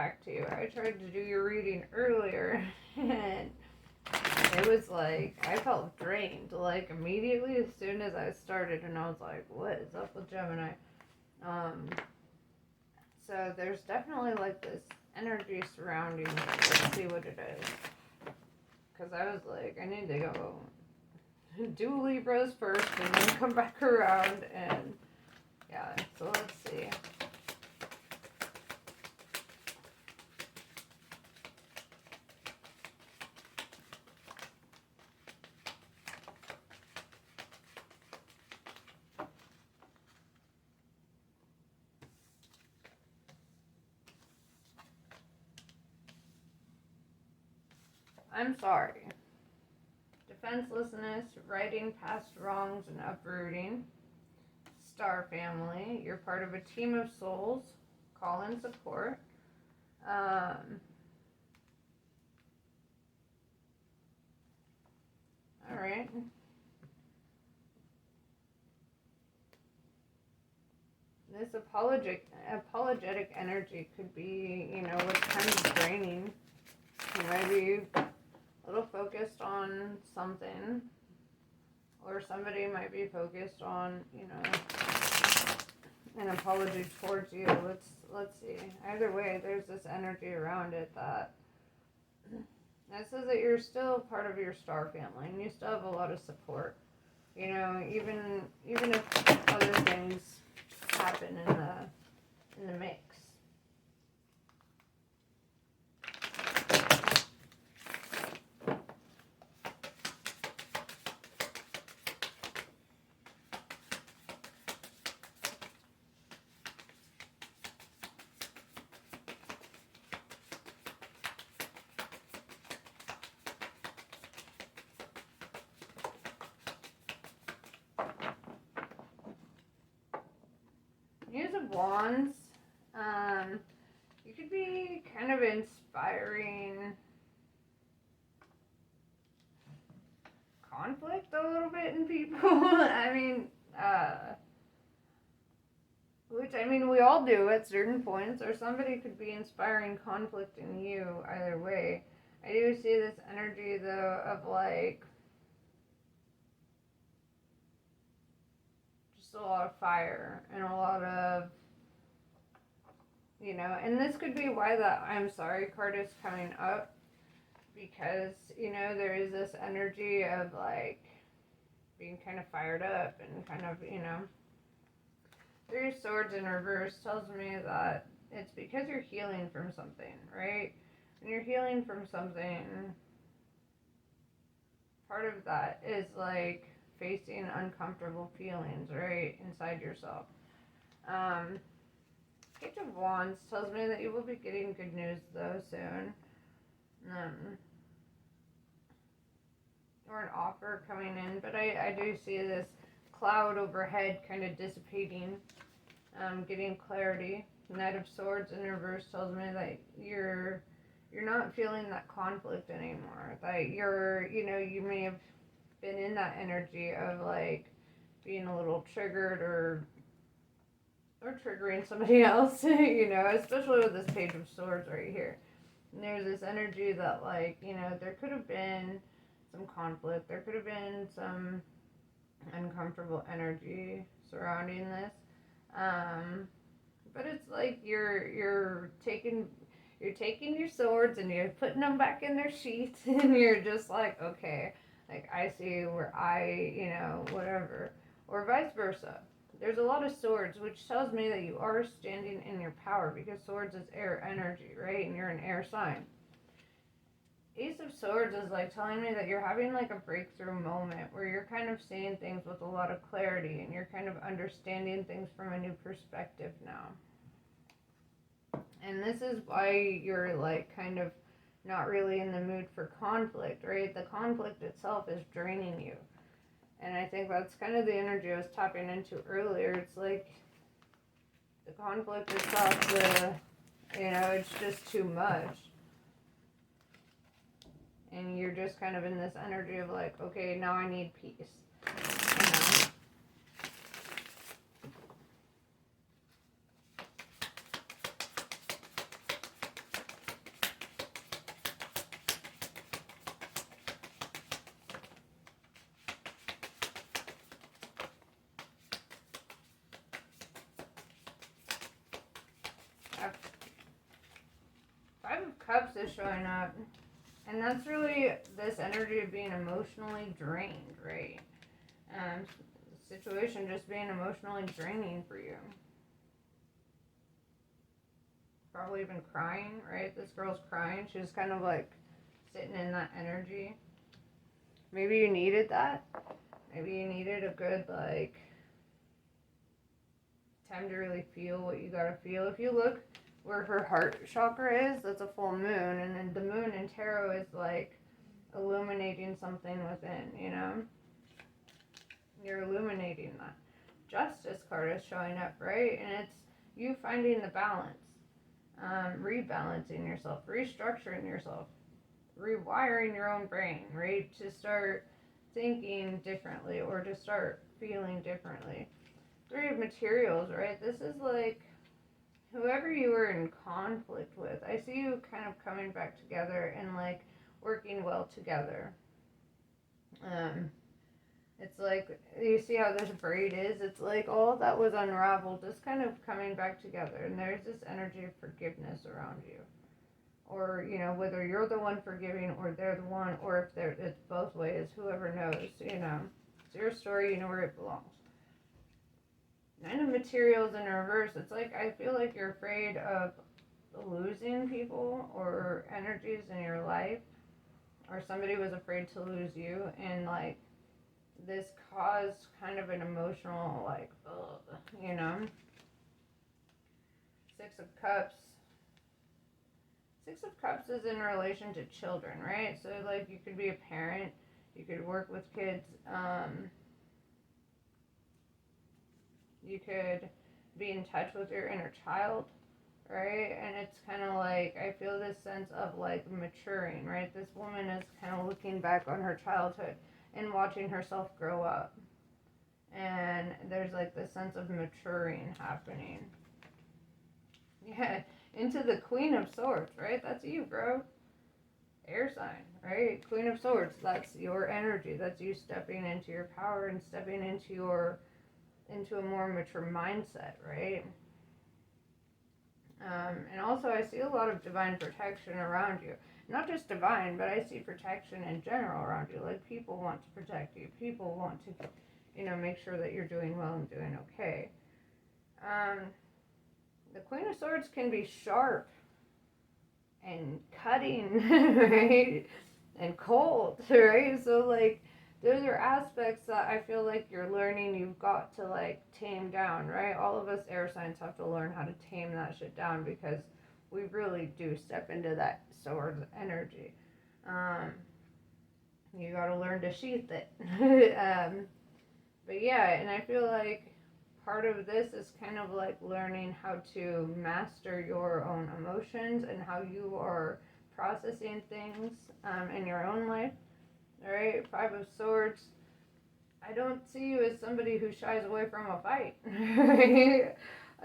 back to you. I tried to do your reading earlier, and it was like, I felt drained, like, immediately as soon as I started, and I was like, what is up with Gemini? So there's definitely, like, this energy surrounding you. Let's see what it is. Because I was like, I need to go do Libras first, and then come back around, and, yeah, so let's see. I'm sorry. Defenselessness, righting past wrongs and uprooting. Star family, you're part of a team of souls. Call in support. Alright. This apologetic energy could be, what's kind of draining. You might be a little focused on something, or somebody might be focused on, an apology towards you. Let's see. Either way, there's this energy around it that says that you're still part of your star family, and you still have a lot of support. Even if other things happen in the mix. Use of Wands, you could be kind of inspiring conflict a little bit in people. We all do at certain points, or somebody could be inspiring conflict in you either way. I do see this energy, though, of like, a lot of fire and a lot of, and this could be why the I'm sorry card is coming up, because, there is this energy of like being kind of fired up and kind of, Three of Swords in reverse tells me that it's because you're healing from something, right? When you're healing from something, part of that is like facing uncomfortable feelings, right, inside yourself. Page of Wands tells me that you will be getting good news, though, soon. Or an offer coming in, but I do see this cloud overhead kind of dissipating, getting clarity. Knight of Swords in reverse tells me that you're not feeling that conflict anymore. That you may have been in that energy of like being a little triggered or triggering somebody else, especially with this Page of Swords right here. And there's this energy that like, there could have been some conflict, there could have been some uncomfortable energy surrounding this. But it's like you're taking your swords and you're putting them back in their sheath, and you're just like, okay, like I see where whatever, or vice versa. There's a lot of swords, which tells me that you are standing in your power, because swords is air energy, right? And you're an air sign. Ace of Swords is like telling me that you're having like a breakthrough moment where you're kind of seeing things with a lot of clarity, and you're kind of understanding things from a new perspective now. And this is why you're like kind of not really in the mood for conflict, right? The conflict itself is draining you. And I think that's kind of the energy I was tapping into earlier. It's like the conflict itself, it's just too much. And you're just kind of in this energy of like, okay, now I need peace. Cups is showing up. And that's really this energy of being emotionally drained, right? Situation just being emotionally draining for you. Probably even crying, right? This girl's crying. She was kind of like sitting in that energy. Maybe you needed that. Maybe you needed a good, like, time to really feel what you gotta feel. If you look where her heart chakra is, that's a full moon. And then the moon in tarot is like illuminating something within, you know? You're illuminating that. Justice card is showing up, right? And it's you finding the balance. Rebalancing yourself, restructuring yourself, rewiring your own brain, right? To start thinking differently or to start feeling differently. 3 of materials, right? This is like whoever you were in conflict with. I see you kind of coming back together and like working well together. It's like, you see how this braid is? It's like all that was unraveled, just kind of coming back together. And there's this energy of forgiveness around you. Or, you know, whether you're the one forgiving or they're the one, or if it's both ways, whoever knows, you know. It's your story, you know where it belongs. 9 of materials in reverse, it's like, I feel like you're afraid of losing people or energies in your life. Or somebody was afraid to lose you, and like, this caused kind of an emotional, like, ugh, you know. 6 of Cups. 6 of Cups is in relation to children, right? So, like, you could be a parent. You could work with kids. You could be in touch with your inner child, right? And it's kind of like, I feel this sense of, like, maturing, right? This woman is kind of looking back on her childhood and watching herself grow up. And there's like this sense of maturing happening. Yeah, into the Queen of Swords, right? That's you, bro. Air sign, right? Queen of Swords, that's your energy. That's you stepping into your power and stepping into a more mature mindset, right? And also I see a lot of divine protection around you. Not just divine, but I see protection in general around you. Like, people want to protect you. People want to, you know, make sure that you're doing well and doing okay. The Queen of Swords can be sharp and cutting, right? And cold, right? So, like, those are aspects that I feel like you're learning you've got to, like, tame down, right? All of us air signs have to learn how to tame that shit down, because we really do step into that sword energy. You gotta learn to sheath it. But yeah, and I feel like part of this is kind of like learning how to master your own emotions and how you are processing things in your own life. Alright, 5 of Swords. I don't see you as somebody who shies away from a fight.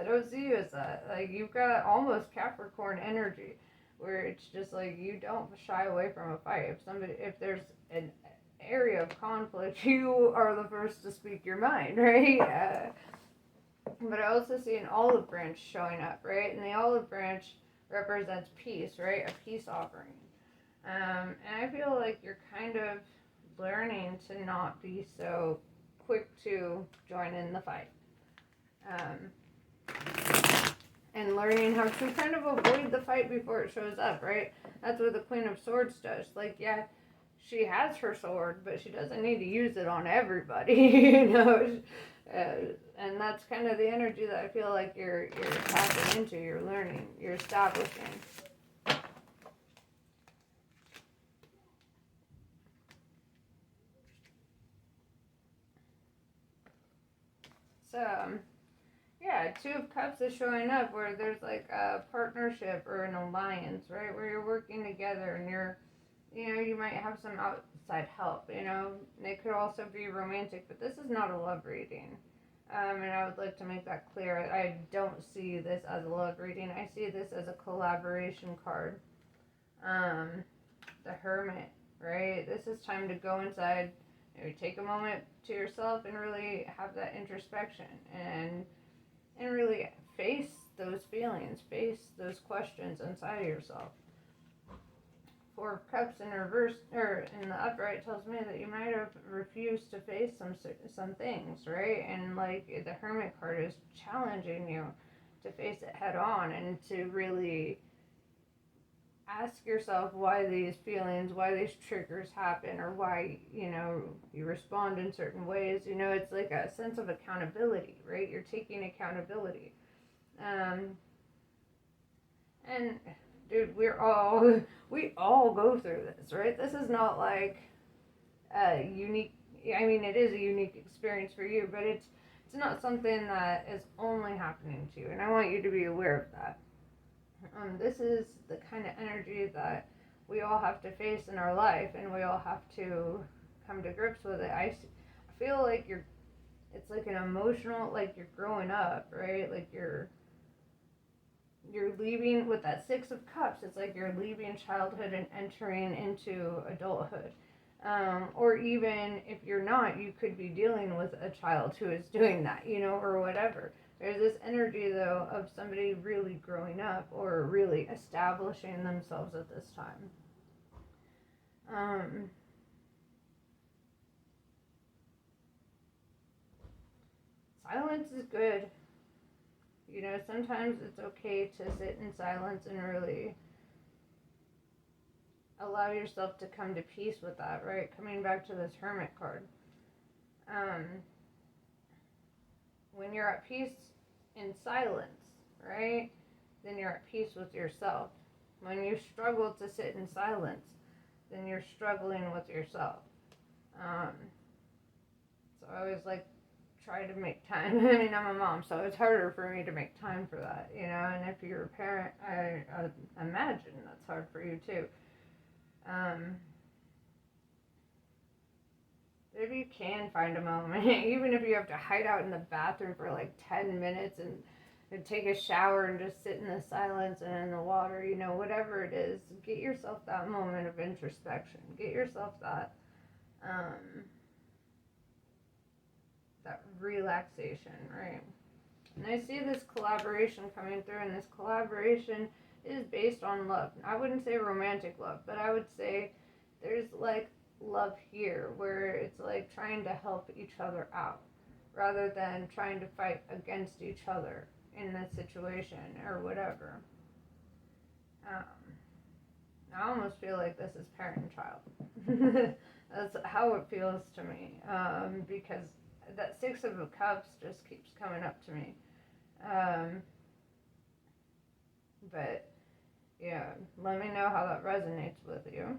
I don't see you as that. Like, you've got almost Capricorn energy, where it's just like you don't shy away from a fight. If there's an area of conflict, you are the first to speak your mind, right? But I also see an olive branch showing up, right? And the olive branch represents peace, right? A peace offering. And I feel like you're kind of learning to not be so quick to join in the fight. And learning how to kind of avoid the fight before it shows up, right? That's what the Queen of Swords does. Like, yeah, she has her sword, but she doesn't need to use it on everybody, you know? And that's kind of the energy that I feel like you're tapping into, you're learning, you're establishing. So, yeah, 2 of Cups is showing up where there's like a partnership or an alliance, right? Where you're working together and you might have some outside help, you know? It could also be romantic, but this is not a love reading. And I would like to make that clear. I don't see this as a love reading. I see this as a collaboration card. The Hermit, right? This is time to go inside. Maybe take a moment to yourself and really have that introspection and really face those feelings, face those questions inside of yourself. Four of Cups in reverse, or in the upright, tells me that you might have refused to face some things, right? And like the Hermit card is challenging you to face it head on and to really ask yourself why these feelings, why these triggers happen, or why, you respond in certain ways. It's like a sense of accountability, right? You're taking accountability. And dude, we all go through this, right? This is not like a unique, it is a unique experience for you, but it's not something that is only happening to you, and I want you to be aware of that. This is the kind of energy that we all have to face in our life, and we all have to come to grips with it. I feel like it's like an emotional, like you're growing up, right? Like you're leaving with that Six of Cups. It's like you're leaving childhood and entering into adulthood. Or even if you're not, you could be dealing with a child who is doing that, or whatever. There's this energy, though, of somebody really growing up or really establishing themselves at this time. Silence is good. Sometimes it's okay to sit in silence and really allow yourself to come to peace with that, right? Coming back to this Hermit card. When you're at peace in silence, right, then you're at peace with yourself. When you struggle to sit in silence, then you're struggling with yourself. So I always try to make time. I'm a mom, so it's harder for me to make time for that, and if you're a parent, I imagine that's hard for you too. If you can find a moment, even if you have to hide out in the bathroom for 10 minutes and take a shower and just sit in the silence and in the water, whatever it is, get yourself that moment of introspection. Get yourself that relaxation, right? And I see this collaboration coming through, and this collaboration is based on love. I wouldn't say romantic love, but I would say there's love here, where it's trying to help each other out rather than trying to fight against each other in this situation or whatever. I almost feel like this is parent and child. That's how it feels to me, because that Six of Cups just keeps coming up to me. But yeah, let me know how that resonates with you.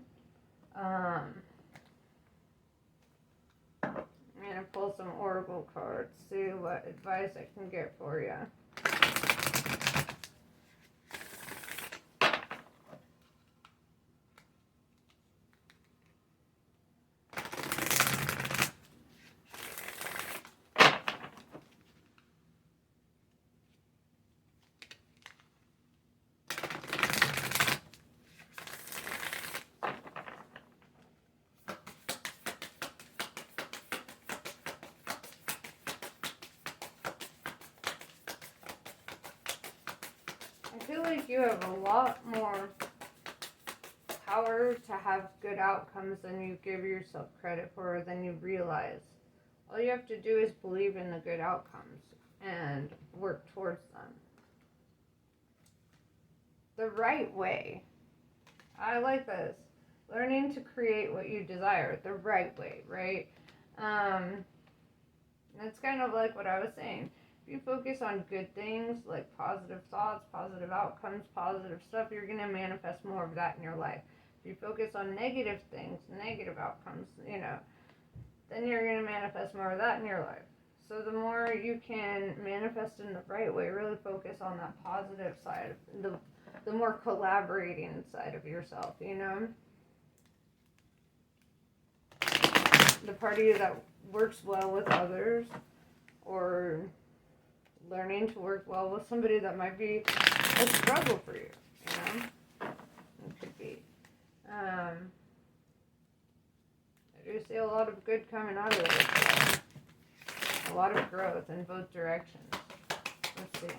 I'm going to pull some oracle cards, see what advice I can get for you. I feel like you have a lot more power to have good outcomes than you give yourself credit for, or than you realize. All you have to do is believe in the good outcomes and work towards them. The right way. I like this. Learning to create what you desire the right way, right? That's kind of like what I was saying. If you focus on good things, like positive thoughts, positive outcomes, positive stuff, you're going to manifest more of that in your life. If you focus on negative things, negative outcomes, then you're going to manifest more of that in your life. So the more you can manifest in the right way, really focus on that positive side, the more collaborating side of yourself, The part of you that works well with others, or learning to work well with somebody that might be a struggle for you, It could be. I do see a lot of good coming out of this. A lot of growth in both directions. Let's see.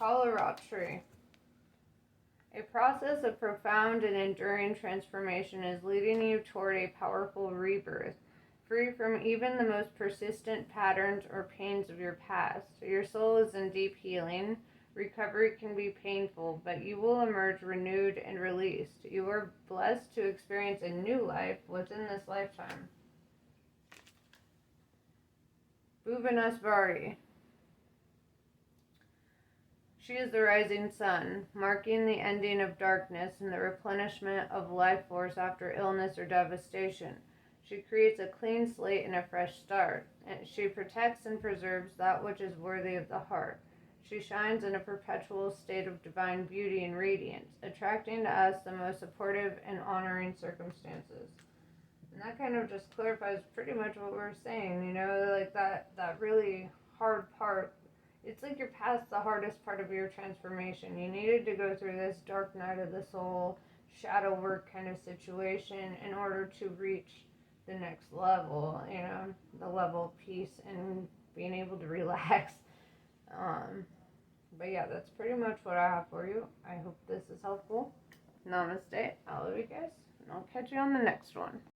Tree. A process of profound and enduring transformation is leading you toward a powerful rebirth, free from even the most persistent patterns or pains of your past. Your soul is in deep healing. Recovery can be painful, but you will emerge renewed and released. You are blessed to experience a new life within this lifetime. Bhuvaneshwari. She is the rising sun, marking the ending of darkness and the replenishment of life force after illness or devastation. She creates a clean slate and a fresh start. And she protects and preserves that which is worthy of the heart. She shines in a perpetual state of divine beauty and radiance, attracting to us the most supportive and honoring circumstances. And that kind of just clarifies pretty much what we're saying, you know, like that really hard part. It's like you're past the hardest part of your transformation. You needed to go through this dark night of the soul, shadow work kind of situation in order to reach the next level, you know, the level of peace and being able to relax. But yeah, that's pretty much what I have for you. I hope this is helpful. Namaste. I love you guys, and I'll catch you on the next one.